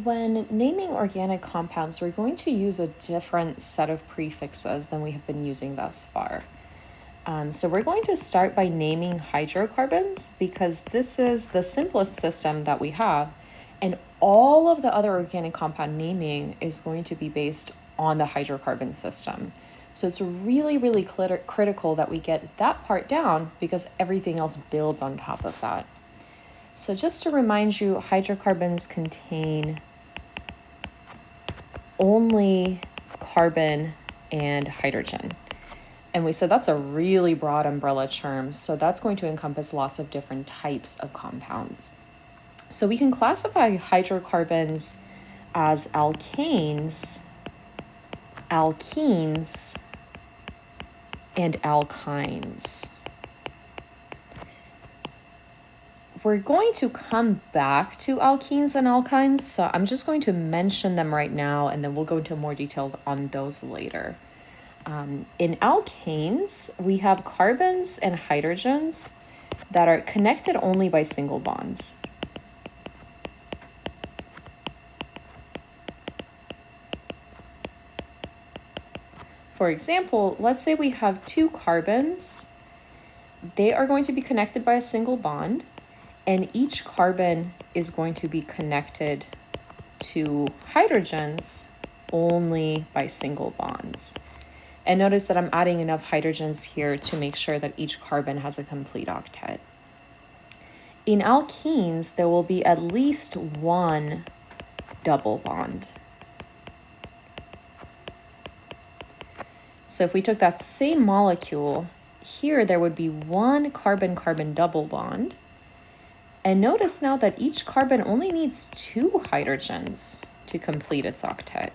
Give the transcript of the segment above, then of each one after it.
When naming organic compounds, we're going to use a different set of prefixes than we have been using thus far. So we're going to start by naming hydrocarbons because this is the simplest system that we have, and all of the other organic compound naming is going to be based on the hydrocarbon system. So it's really, really critical that we get that part down because everything else builds on top of that. So just to remind you, hydrocarbons contain only carbon and hydrogen. And we said that's a really broad umbrella term, so that's going to encompass lots of different types of compounds. So we can classify hydrocarbons as alkanes, alkenes, and alkynes. We're going to come back to alkenes and alkynes, so I'm just going to mention them right now, and then we'll go into more detail on those later. In alkanes, we have carbons and hydrogens that are connected only by single bonds. For example, let's say we have two carbons. They are going to be connected by a single bond, and each carbon is going to be connected to hydrogens only by single bonds. And notice that I'm adding enough hydrogens here to make sure that each carbon has a complete octet. In alkenes, there will be at least one double bond. So if we took that same molecule, here there would be one carbon-carbon double bond. And notice now that each carbon only needs two hydrogens to complete its octet.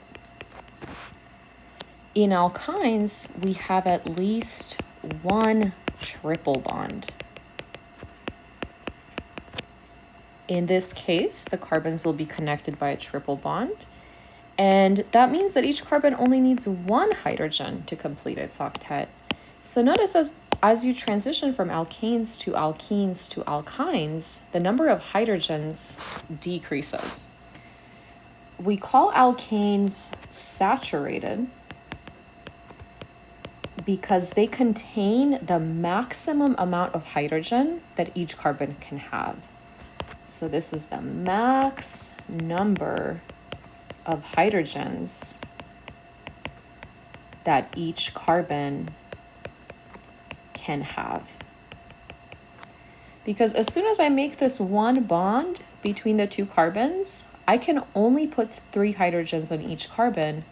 In alkynes, we have at least one triple bond. In this case, the carbons will be connected by a triple bond, and that means that each carbon only needs one hydrogen to complete its octet. So notice as you transition from alkanes to alkenes to alkynes, the number of hydrogens decreases. We call alkanes saturated because they contain the maximum amount of hydrogen that each carbon can have. So this is the max number of hydrogens that each carbon can have. Because as soon as I make this one bond between the two carbons, I can only put 3 hydrogens on each carbon.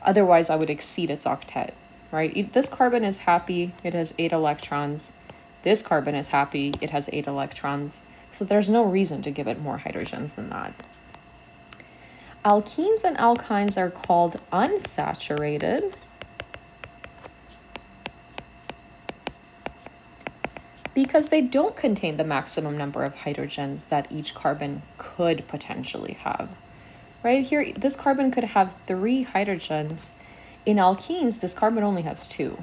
Otherwise, I would exceed its octet. Right? This carbon is happy, it has 8 electrons. This carbon is happy, it has 8 electrons. So there's no reason to give it more hydrogens than that. Alkenes and alkynes are called unsaturated because they don't contain the maximum number of hydrogens that each carbon could potentially have. Right here, this carbon could have 3 hydrogens. In alkenes, this carbon only has 2.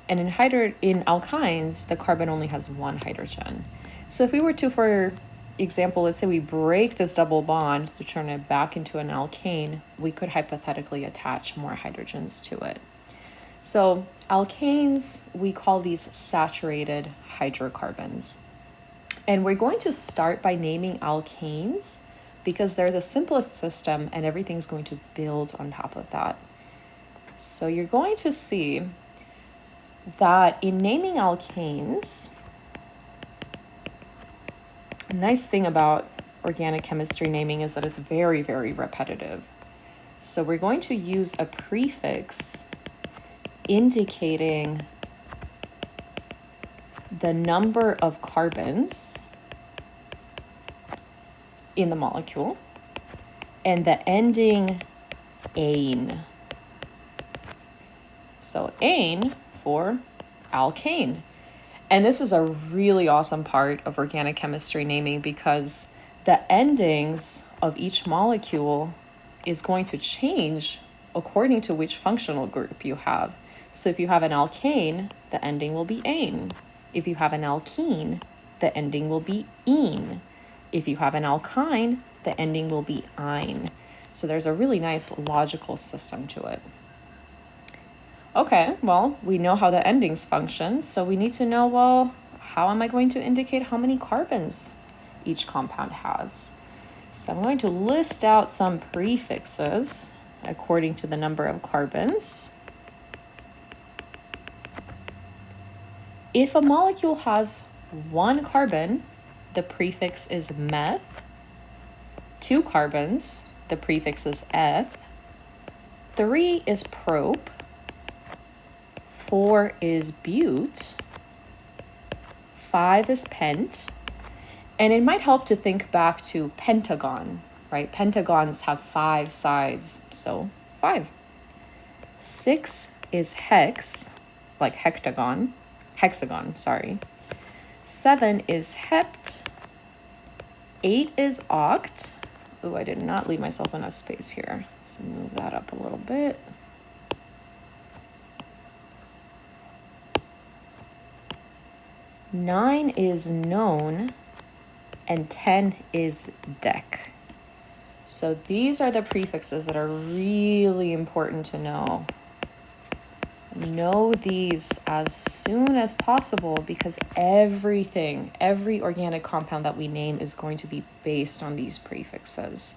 And in alkynes, the carbon only has 1 hydrogen. So if we were to, for example, let's say we break this double bond to turn it back into an alkane, we could hypothetically attach more hydrogens to it. So alkanes, we call these saturated hydrocarbons. And we're going to start by naming alkanes because they're the simplest system and everything's going to build on top of that. So you're going to see that in naming alkanes, a nice thing about organic chemistry naming is that it's very, very repetitive. So we're going to use a prefix indicating the number of carbons in the molecule and the ending ane. So ane for alkane. And this is a really awesome part of organic chemistry naming because the endings of each molecule is going to change according to which functional group you have. So if you have an alkane, the ending will be ane. If you have an alkene, the ending will be ene. If you have an alkyne, the ending will be ine. So there's a really nice logical system to it. Okay, well, we know how the endings function, so we need to know, well, how am I going to indicate how many carbons each compound has? So I'm going to list out some prefixes according to the number of carbons. If a molecule has 1 carbon, the prefix is meth. 2 carbons, the prefix is eth. 3 is prop. 4 is bute. 5 is pent. And it might help to think back to pentagon, right? Pentagons have 5 sides, so 5. 6 is hex, like hexagon, sorry. 7 is hept. 8 is oct. Oh, I did not leave myself enough space here. Let's move that up a little bit. 9 is known, and 10 is dec. So these are the prefixes that are really important to know. Know these as soon as possible because every organic compound that we name is going to be based on these prefixes.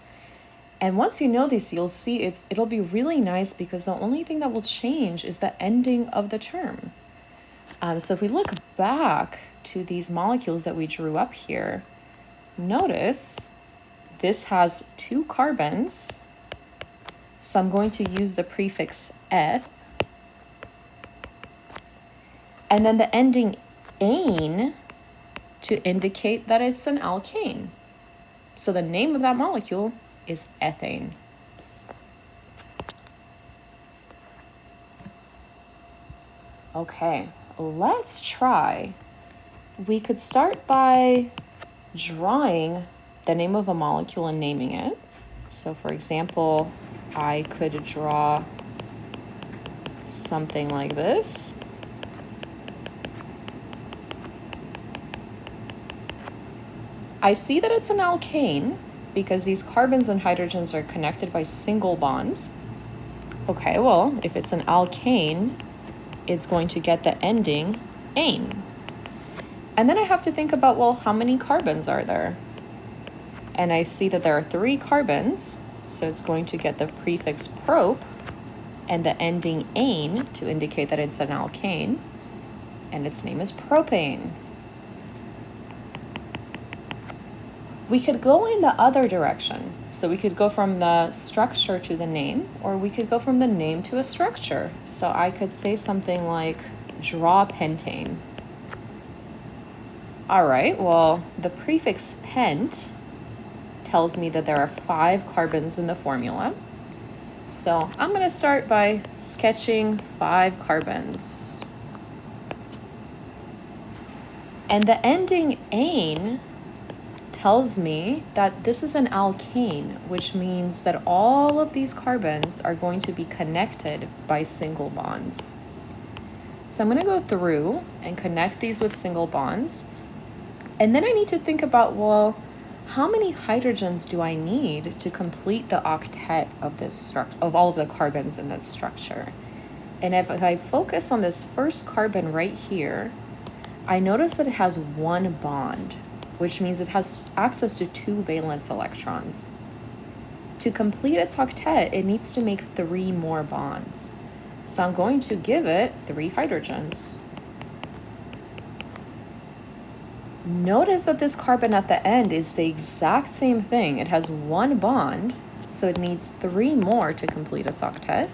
And once you know these, you'll see it'll be really nice because the only thing that will change is the ending of the term. So if we look back to these molecules that we drew up here, notice this has 2 carbons. So I'm going to use the prefix eth. And then the ending ane to indicate that it's an alkane. So the name of that molecule is ethane. Okay, let's try. We could start by drawing the name of a molecule and naming it. So for example, I could draw something like this. I see that it's an alkane because these carbons and hydrogens are connected by single bonds. Okay, well, if it's an alkane, it's going to get the ending ane. And then I have to think about, well, how many carbons are there? And I see that there are 3 carbons, so it's going to get the prefix prop and the ending ane to indicate that it's an alkane, and its name is propane. We could go in the other direction. So we could go from the structure to the name, or we could go from the name to a structure. So I could say something like, draw pentane. All right, well, the prefix pent tells me that there are 5 carbons in the formula. So I'm going to start by sketching 5 carbons. And the ending ane tells me that this is an alkane, which means that all of these carbons are going to be connected by single bonds. So I'm going to go through and connect these with single bonds. And then I need to think about, well, how many hydrogens do I need to complete the octet of this of all of the carbons in this structure? And if I focus on this first carbon right here, I notice that it has 1 bond, which means it has access to 2 valence electrons. To complete its octet, it needs to make 3 more bonds. So I'm going to give it 3 hydrogens. Notice that this carbon at the end is the exact same thing. It has 1 bond, so it needs 3 more to complete its octet.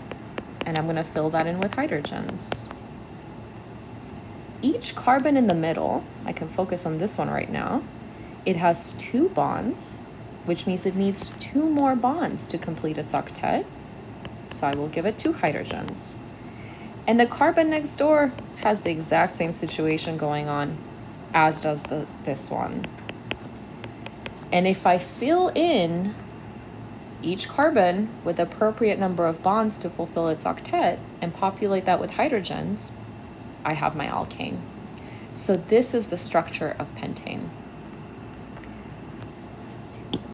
And I'm going to fill that in with hydrogens. Each carbon in the middle, I can focus on this one right now, it has 2 bonds, which means it needs 2 more bonds to complete its octet. So I will give it 2 hydrogens. And the carbon next door has the exact same situation going on, as does this one. And if I fill in each carbon with the appropriate number of bonds to fulfill its octet and populate that with hydrogens, I have my alkane. So this is the structure of pentane.